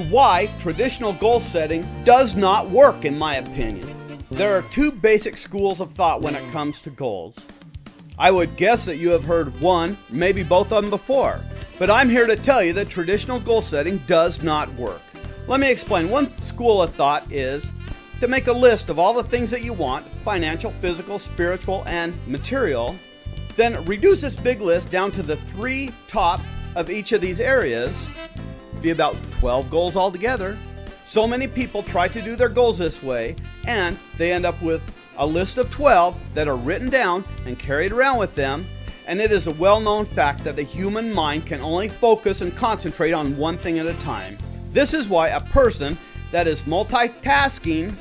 and why traditional goal setting does not work, in my opinion. There are two basic schools of thought when it comes to goals. I would guess that you have heard one, maybe both of them before, but I'm here to tell you that traditional goal setting does not work. Let me explain. One school of thought is to make a list of all the things that you want, financial, physical, spiritual, and material, then reduce this big list down to the 3 top of each of these areas. Be about 12 goals altogether. So many people try to do their goals this way, and they end up with a list of 12 that are written down and carried around with them. And it is a well-known fact that the human mind can only focus and concentrate on one thing at a time. This is why a person that is multitasking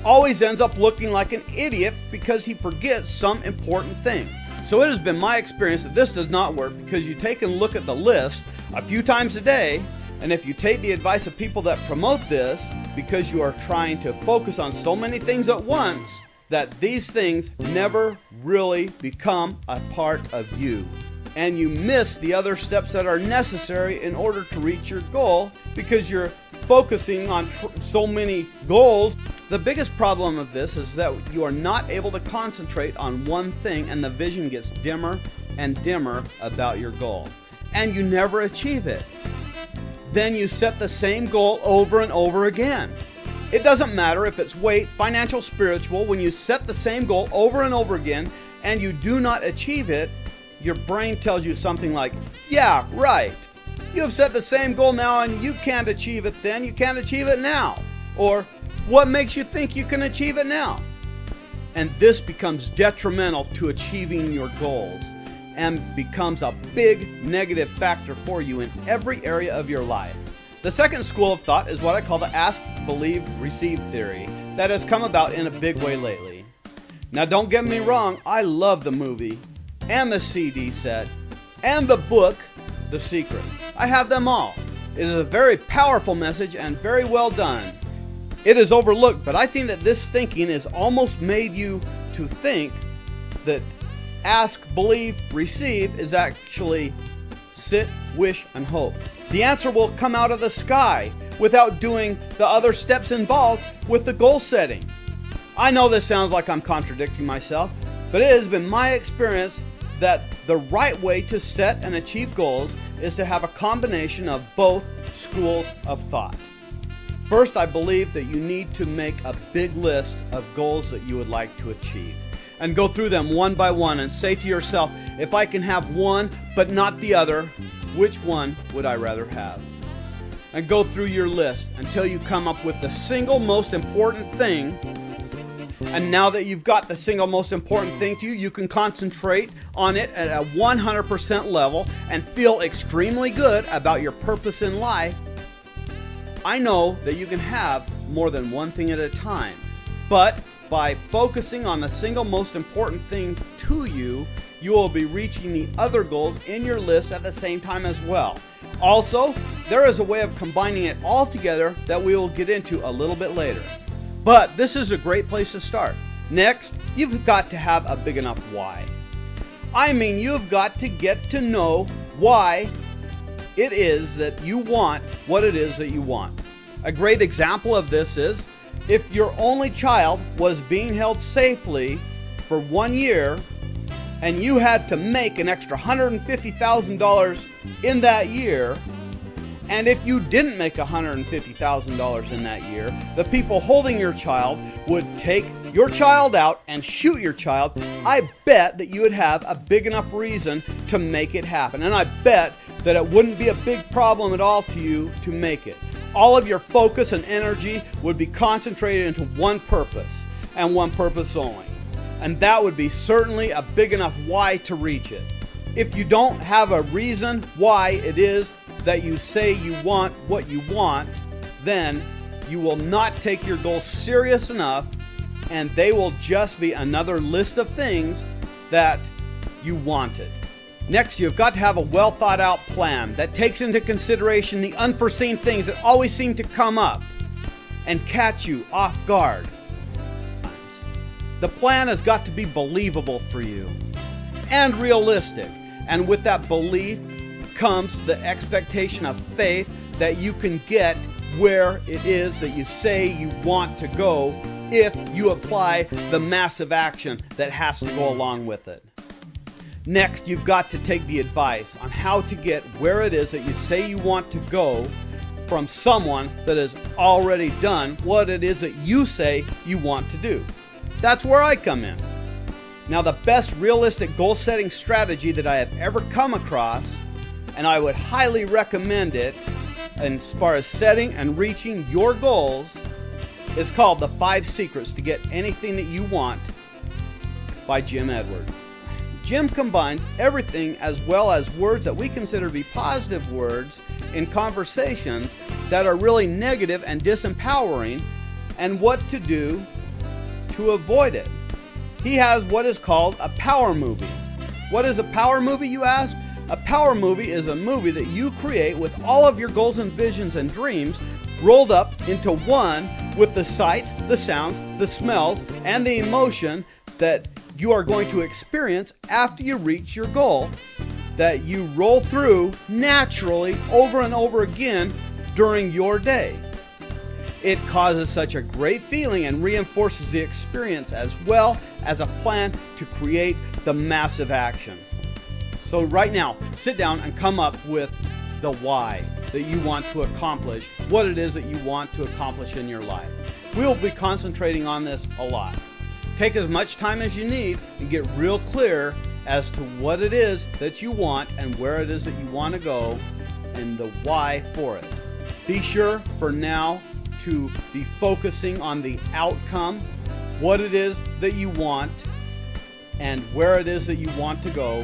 always ends up looking like an idiot, because he forgets some important thing. So it has been my experience that this does not work, because you take and look at the list a few times a day, and if you take the advice of people that promote this, because you are trying to focus on so many things at once, that these things never really become a part of you. And you miss the other steps that are necessary in order to reach your goal, because you're focusing on so many goals. The biggest problem of this is that you are not able to concentrate on one thing, and the vision gets dimmer and dimmer about your goal, and you never achieve it. Then you set the same goal over and over again. It doesn't matter if it's weight, financial, spiritual. When you set the same goal over and over again and you do not achieve it, your brain tells you something like, yeah, right. You have set the same goal now and you can't achieve it then. You can't achieve it now. Or, what makes you think you can achieve it now? And this becomes detrimental to achieving your goals and becomes a big negative factor for you in every area of your life. The second school of thought is what I call the ask, believe, receive theory that has come about in a big way lately. Now, don't get me wrong, I love the movie and the CD set and the book, The Secret. I have them all. It is a very powerful message and very well done. It is overlooked, but I think that this thinking has almost made you to think that ask, believe, receive is actually sit, wish, and hope. The answer will come out of the sky without doing the other steps involved with the goal setting. I know this sounds like I'm contradicting myself, but it has been my experience that the right way to set and achieve goals is to have a combination of both schools of thought. First, I believe that you need to make a big list of goals that you would like to achieve, and go through them one by one and say to yourself, if I can have one but not the other, which one would I rather have? And go through your list until you come up with the single most important thing. And now that you've got the single most important thing to you, you can concentrate on it at a 100% level and feel extremely good about your purpose in life. I know that you can have more than one thing at a time, but by focusing on the single most important thing to you, you will be reaching the other goals in your list at the same time as well. Also, there is a way of combining it all together that we will get into a little bit later. But this is a great place to start. Next, you've got to have a big enough why. I mean, you've got to get to know why it is that you want what it is that you want. A great example of this is if your only child was being held safely for 1 year and you had to make an extra $150,000 in that year, and if you didn't make $150,000 in that year, the people holding your child would take your child out and shoot your child, I bet that you would have a big enough reason to make it happen. And I bet that it wouldn't be a big problem at all to you to make it. All of your focus and energy would be concentrated into one purpose, and one purpose only. And that would be certainly a big enough why to reach it. If you don't have a reason why it is that you say you want what you want, then you will not take your goals serious enough, and they will just be another list of things that you wanted. Next, you've got to have a well thought out plan that takes into consideration the unforeseen things that always seem to come up and catch you off guard. The plan has got to be believable for you and realistic, and with that belief comes the expectation of faith that you can get where it is that you say you want to go if you apply the massive action that has to go along with it. Next, you've got to take the advice on how to get where it is that you say you want to go from someone that has already done what it is that you say you want to do. That's where I come in. Now, the best realistic goal setting strategy that I have ever come across, and I would highly recommend it as far as setting and reaching your goals, is called The 5 Secrets to Get Anything That You Want by Jim Edwards. Jim combines everything as well as words that we consider to be positive words in conversations that are really negative and disempowering, and what to do to avoid it. He has what is called a power movie. What is a power movie, you ask? A power movie is a movie that you create with all of your goals and visions and dreams rolled up into one, with the sights, the sounds, the smells, and the emotion that you are going to experience after you reach your goal, that you roll through naturally over and over again during your day. It causes such a great feeling and reinforces the experience, as well as a plan to create the massive action. So right now, sit down and come up with the why that you want to accomplish, what it is that you want to accomplish in your life. We'll be concentrating on this a lot. Take as much time as you need and get real clear as to what it is that you want and where it is that you want to go and the why for it. Be sure for now to be focusing on the outcome, what it is that you want, and where it is that you want to go,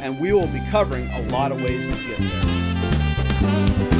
and we will be covering a lot of ways to get there.